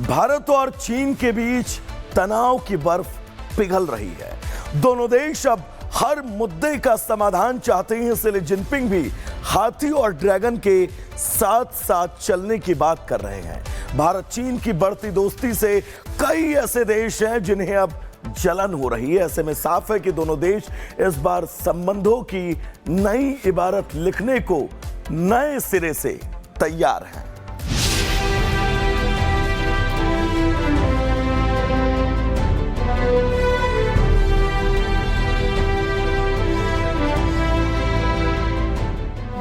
भारत और चीन के बीच तनाव की बर्फ पिघल रही है। दोनों देश अब हर मुद्दे का समाधान चाहते हैं, इसलिए जिनपिंग भी हाथी और ड्रैगन के साथ साथ चलने की बात कर रहे हैं। भारत चीन की बढ़ती दोस्ती से कई ऐसे देश हैं जिन्हें अब जलन हो रही है। ऐसे में साफ है कि दोनों देश इस बार संबंधों की नई इबारत लिखने को नए सिरे से तैयार हैं।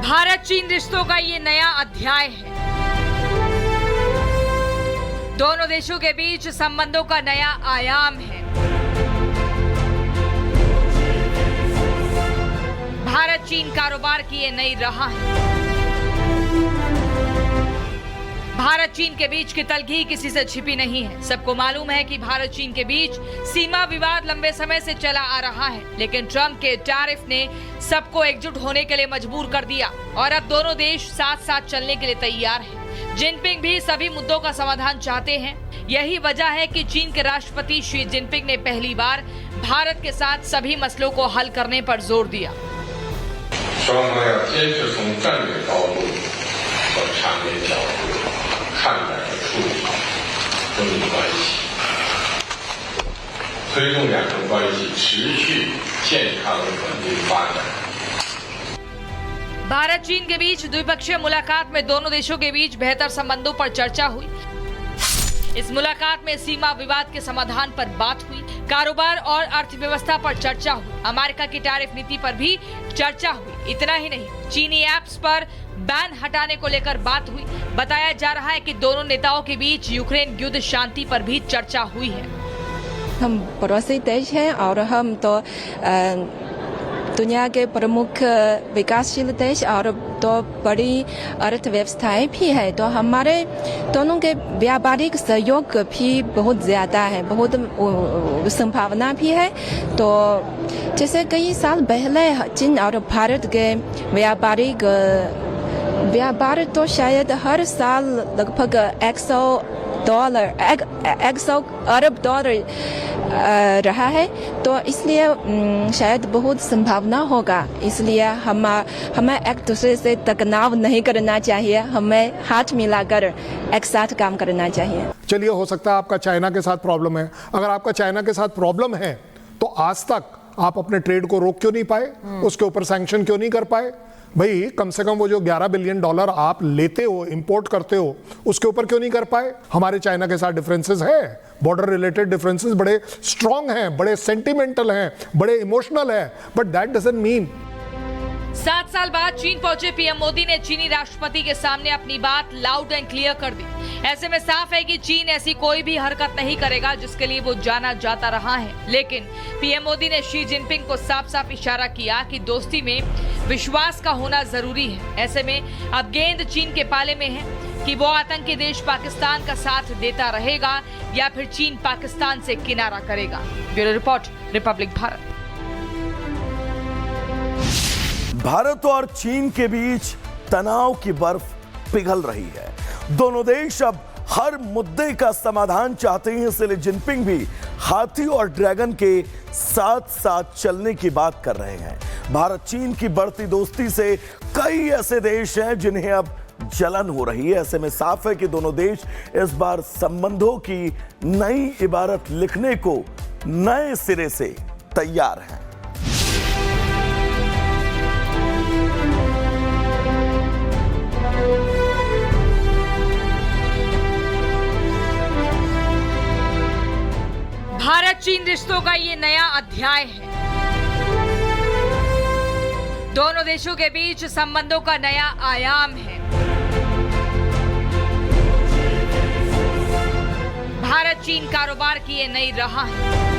भारत चीन रिश्तों का ये नया अध्याय है। दोनों देशों के बीच संबंधों का नया आयाम है। भारत चीन कारोबार की ये नई राह है। भारत चीन के बीच की तलखी किसी से छिपी नहीं है। सबको मालूम है कि भारत चीन के बीच सीमा विवाद लंबे समय से चला आ रहा है, लेकिन ट्रंप के टैरिफ ने सबको एकजुट होने के लिए मजबूर कर दिया और अब दोनों देश साथ साथ चलने के लिए तैयार हैं। जिनपिंग भी सभी मुद्दों का समाधान चाहते हैं। यही वजह है कि चीन के राष्ट्रपति शी जिनपिंग ने पहली बार भारत के साथ सभी मसलों को हल करने पर जोर दिया। भारत चीन के बीच द्विपक्षीय मुलाकात में दोनों देशों के बीच बेहतर संबंधों पर चर्चा हुई। इस मुलाकात में सीमा विवाद के समाधान पर बात हुई, कारोबार और अर्थव्यवस्था पर चर्चा हुई, अमेरिका की टैरिफ नीति पर भी चर्चा हुई। इतना ही नहीं, चीनी ऐप्स पर बैन हटाने को लेकर बात हुई। बताया जा रहा है कि दोनों नेताओं के बीच यूक्रेन युद्ध शांति पर भी चर्चा हुई है। हम पड़ोसी देश हैं और हम तो दुनिया के प्रमुख विकासशील देश और तो बड़ी अर्थव्यवस्थाएं भी है, तो हमारे दोनों के व्यापारिक सहयोग भी बहुत ज्यादा है, बहुत संभावना भी है। तो जैसे कई साल पहले चीन और भारत के व्यापार तो शायद हर साल लगभग 100 अरब डॉलर रहा है, तो इसलिए शायद बहुत संभावना होगा। इसलिए हमें एक दूसरे से तनाव नहीं करना चाहिए, हमें हाथ मिलाकर एक साथ काम करना चाहिए। चलिए, हो सकता है आपका चाइना के साथ प्रॉब्लम है। अगर आपका चाइना के साथ प्रॉब्लम है तो आज तक आप अपने ट्रेड को रोक क्यों नहीं पाए? उसके ऊपर सैंक्शन क्यों नहीं कर पाए? भाई, कम से कम वो जो $11 बिलियन आप लेते हो, इंपोर्ट करते हो, उसके ऊपर क्यों नहीं कर पाए? हमारे चाइना के साथ डिफरेंसेस है, बॉर्डर रिलेटेड डिफरेंसेस बड़े स्ट्रांग हैं, बड़े सेंटिमेंटल हैं, बड़े इमोशनल हैं, बट दैट डजंट मीन। 7 साल बाद चीन पहुंचे पीएम मोदी ने चीनी राष्ट्रपति के सामने अपनी बात लाउड एंड क्लियर कर दी। ऐसे में साफ है कि चीन ऐसी कोई भी हरकत नहीं करेगा जिसके लिए वो जाना जाता रहा है। लेकिन पीएम मोदी ने शी जिनपिंग को साफ साफ इशारा किया कि दोस्ती में विश्वास का होना जरूरी है। ऐसे में अब गेंद चीन के पाले में है कि वो आतंकी देश पाकिस्तान का साथ देता रहेगा या फिर चीन पाकिस्तान से किनारा करेगा। Bureau report, Republic Bharat. Bharat और चीन के बीच तनाव की बर्फ पिघल रही है। दोनों देश अब हर मुद्दे का समाधान चाहते हैं, इसलिए जिनपिंग भी हाथी और ड्रैगन के साथ साथ चलने की बात कर रहे हैं। भारत चीन की बढ़ती दोस्ती से कई ऐसे देश हैं जिन्हें अब जलन हो रही है। ऐसे में साफ है कि दोनों देश इस बार संबंधों की नई इबारत लिखने को नए सिरे से तैयार हैं। भारत चीन रिश्तों का ये नया अध्याय है। दोनों देशों के बीच संबंधों का नया आयाम है। भारत चीन कारोबार की ये नई राह है।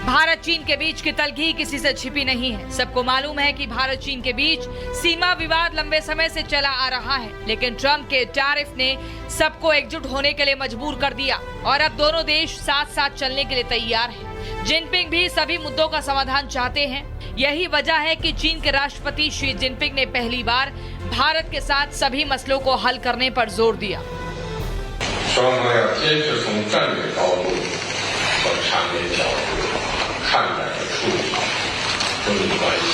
भारत चीन के बीच की तलखी किसी से छिपी नहीं है। सबको मालूम है कि भारत चीन के बीच सीमा विवाद लंबे समय से चला आ रहा है, लेकिन ट्रंप के टैरिफ ने सबको एकजुट होने के लिए मजबूर कर दिया और अब दोनों देश साथ साथ चलने के लिए तैयार हैं। जिनपिंग भी सभी मुद्दों का समाधान चाहते हैं। यही वजह है कि चीन के राष्ट्रपति शी जिनपिंग ने पहली बार भारत के साथ सभी मसलों को हल करने पर जोर दिया। 双方要坚持从战略高度和长远角度看待和处理中日关系，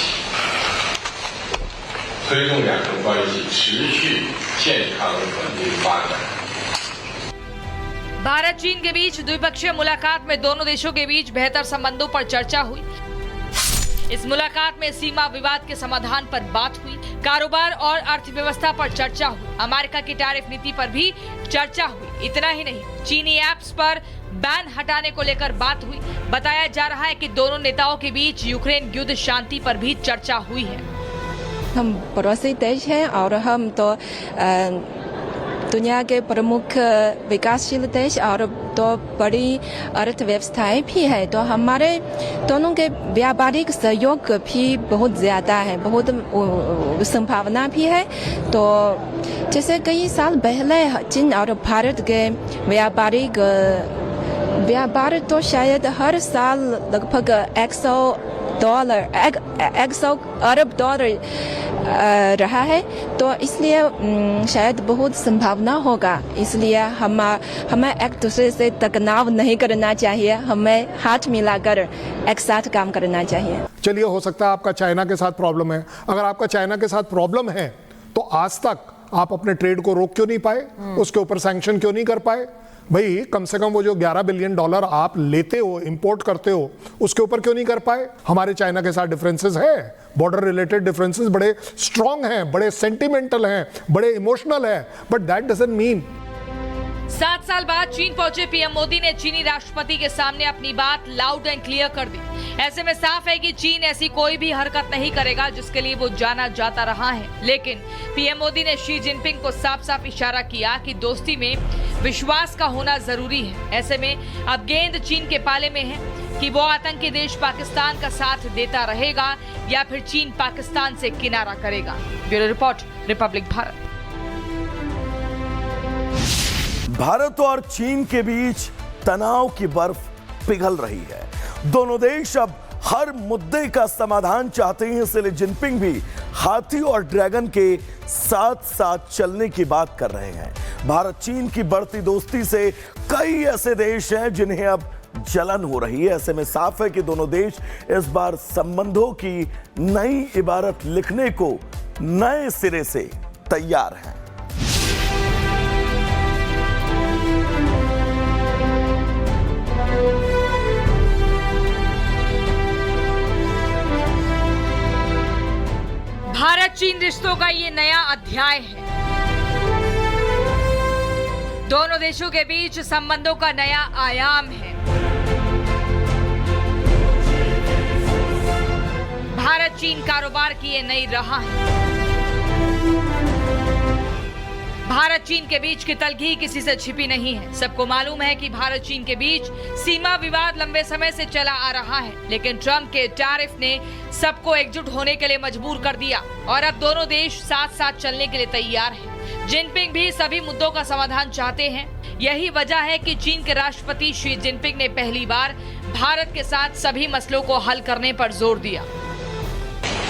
推动两国关系持续健康稳定发展。 भारत चीन के बीच द्विपक्षीय मुलाकात में दोनों देशों के बीच बेहतर संबंधों पर चर्चा हुई। इस मुलाकात में सीमा विवाद के समाधान पर बात हुई, कारोबार और अर्थव्यवस्था पर चर्चा हुई, अमेरिका की टैरिफ नीति पर भी चर्चा हुई। इतना ही नहीं, चीनी ऐप्स पर बैन हटाने को लेकर बात हुई। बताया जा रहा है कि दोनों नेताओं के बीच यूक्रेन युद्ध शांति पर भी चर्चा हुई है। हम पड़ोसी देश हैं और हम तो दुनिया के प्रमुख विकासशील देश और तो बड़ी अर्थव्यवस्थाएं भी है, तो हमारे दोनों के व्यापारिक सहयोग भी बहुत ज़्यादा है, बहुत संभावना भी है। तो जैसे कई साल पहले चीन और भारत के व्यापार तो शायद हर साल लगभग 100 अरब डॉलर रहा है, तो इसलिए शायद बहुत संभावना होगा। इसलिए हमें एक दूसरे से तनाव नहीं करना चाहिए, हमें हाथ मिलाकर एक साथ काम करना चाहिए। चलिए, हो सकता है आपका चाइना के साथ प्रॉब्लम है। अगर आपका चाइना के साथ प्रॉब्लम है तो आज तक आप अपने ट्रेड को रोक क्यों नहीं पाए, उसके ऊपर सैंक्शन क्यों नहीं कर पाए? भाई, कम से कम वो जो $11 बिलियन आप लेते हो, इंपोर्ट करते हो, उसके ऊपर क्यों नहीं कर पाए? हमारे चाइना के साथ डिफरेंसेस है, बॉर्डर रिलेटेड डिफरेंसेस बड़े स्ट्रांग हैं, बड़े सेंटिमेंटल हैं, बड़े इमोशनल हैं, बट दैट डजंट मीन। 7 साल बाद चीन पहुंचे पीएम मोदी ने चीनी राष्ट्रपति के सामने अपनी बात लाउड एंड क्लियर कर दी। ऐसे में साफ है कि चीन ऐसी कोई भी हरकत नहीं करेगा जिसके लिए वो जाना जाता रहा है। लेकिन पीएम मोदी ने शी जिनपिंग को साफ साफ इशारा किया कि दोस्ती में विश्वास का होना जरूरी है। ऐसे में अब गेंद चीन के पाले में है कि वो आतंकी देश पाकिस्तान का साथ देता रहेगा या फिर चीन पाकिस्तान से किनारा करेगा। Bureau report, Republic Bharat. Bharat और चीन के बीच तनाव की बर्फ पिघल रही है। दोनों देश अब हर मुद्दे का समाधान चाहते हैं, इसलिए जिनपिंग भी हाथी और ड्रैगन के साथ साथ चलने की बात कर रहे हैं। भारत चीन की बढ़ती दोस्ती से कई ऐसे देश हैं जिन्हें अब जलन हो रही है। ऐसे में साफ है कि दोनों देश इस बार संबंधों की नई इबारत लिखने को नए सिरे से तैयार हैं। भारत चीन रिश्तों का ये नया अध्याय है। दोनों देशों के बीच संबंधों का नया आयाम है। भारत चीन कारोबार की ये नई राह है। भारत चीन के बीच की तलखी किसी से छिपी नहीं है। सबको मालूम है कि भारत चीन के बीच सीमा विवाद लंबे समय से चला आ रहा है, लेकिन ट्रंप के टैरिफ ने सबको एकजुट होने के लिए मजबूर कर दिया और अब दोनों देश साथ साथ चलने के लिए तैयार हैं। जिनपिंग भी सभी मुद्दों का समाधान चाहते हैं। यही वजह है कि चीन के राष्ट्रपति शी जिनपिंग ने पहली बार भारत के साथ सभी मसलों को हल करने पर जोर दिया।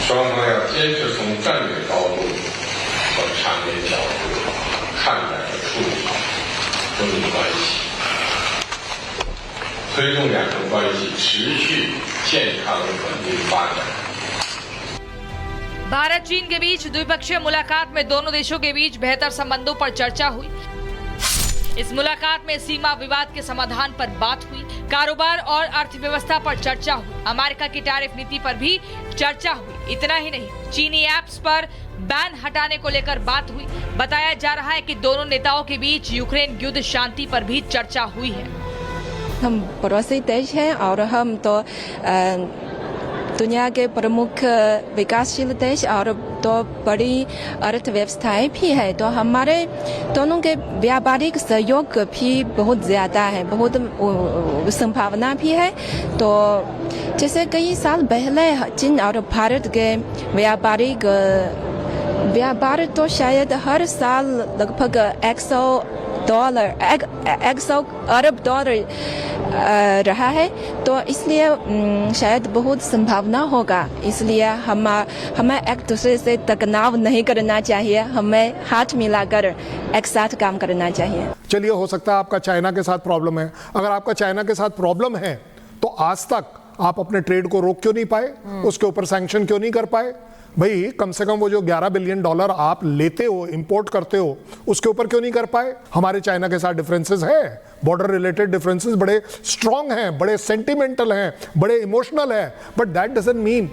双方要坚持从战略高度和长远角度看待和处理中日关系，推动两国关系持续健康稳定发展。 भारत चीन के बीच द्विपक्षीय मुलाकात में दोनों देशों के बीच बेहतर संबंधों पर चर्चा हुई। इस मुलाकात में सीमा विवाद के समाधान पर बात हुई, कारोबार और अर्थव्यवस्था पर चर्चा हुई, अमेरिका की टैरिफ नीति पर भी चर्चा हुई। इतना ही नहीं, चीनी ऐप्स पर बैन हटाने को लेकर बात हुई। बताया जा रहा है कि दोनों नेताओं के बीच यूक्रेन युद्ध शांति पर भी चर्चा हुई है। हम पड़ोसी देश हैं और हम तो दुनिया के प्रमुख विकासशील देश और तो बड़ी अर्थव्यवस्थाएं भी है, तो हमारे दोनों के व्यापारिक सहयोग भी बहुत ज़्यादा है, बहुत संभावना भी है। तो जैसे कई साल पहले चीन और भारत के व्यापार तो शायद हर साल लगभग डॉलर 100 अरब डॉलर रहा है, तो इसलिए शायद बहुत संभावना होगा। इसलिए हमें एक दूसरे से तनाव नहीं करना चाहिए, हमें हाथ मिलाकर एक साथ काम करना चाहिए। चलिए, हो सकता है आपका चाइना के साथ प्रॉब्लम है। अगर आपका चाइना के साथ प्रॉब्लम है तो आज तक आप अपने ट्रेड को रोक क्यों नहीं पाए, उसके ऊपर सैंक्शन क्यों नहीं कर पाए? भाई कम से कम वो जो $11 बिलियन आप लेते हो, इंपोर्ट करते हो, उसके ऊपर क्यों नहीं कर पाए? हमारे चाइना के साथ डिफरेंसेस है, बॉर्डर रिलेटेड डिफरेंसेस बड़े स्ट्रांग हैं, बड़े सेंटिमेंटल हैं, बड़े इमोशनल हैं, बट दैट डजंट मीन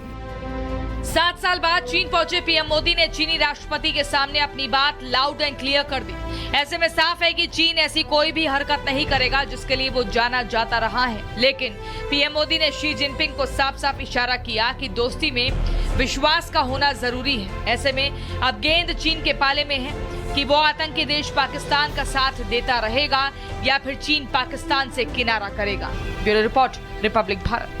7 साल बाद चीन पहुंचे पीएम मोदी ने चीनी राष्ट्रपति के सामने अपनी बात लाउड एंड क्लियर कर दी। ऐसे में साफ है कि चीन ऐसी कोई भी हरकत नहीं करेगा जिसके लिए वो जाना जाता रहा है। लेकिन पीएम मोदी ने शी जिनपिंग को साफ साफ इशारा किया कि दोस्ती में विश्वास का होना जरूरी है। ऐसे में अब गेंद चीन के पाले में है कि वो आतंकी देश पाकिस्तान का साथ देता रहेगा या फिर चीन पाकिस्तान से किनारा करेगा। Bureau report, Republic Bharat.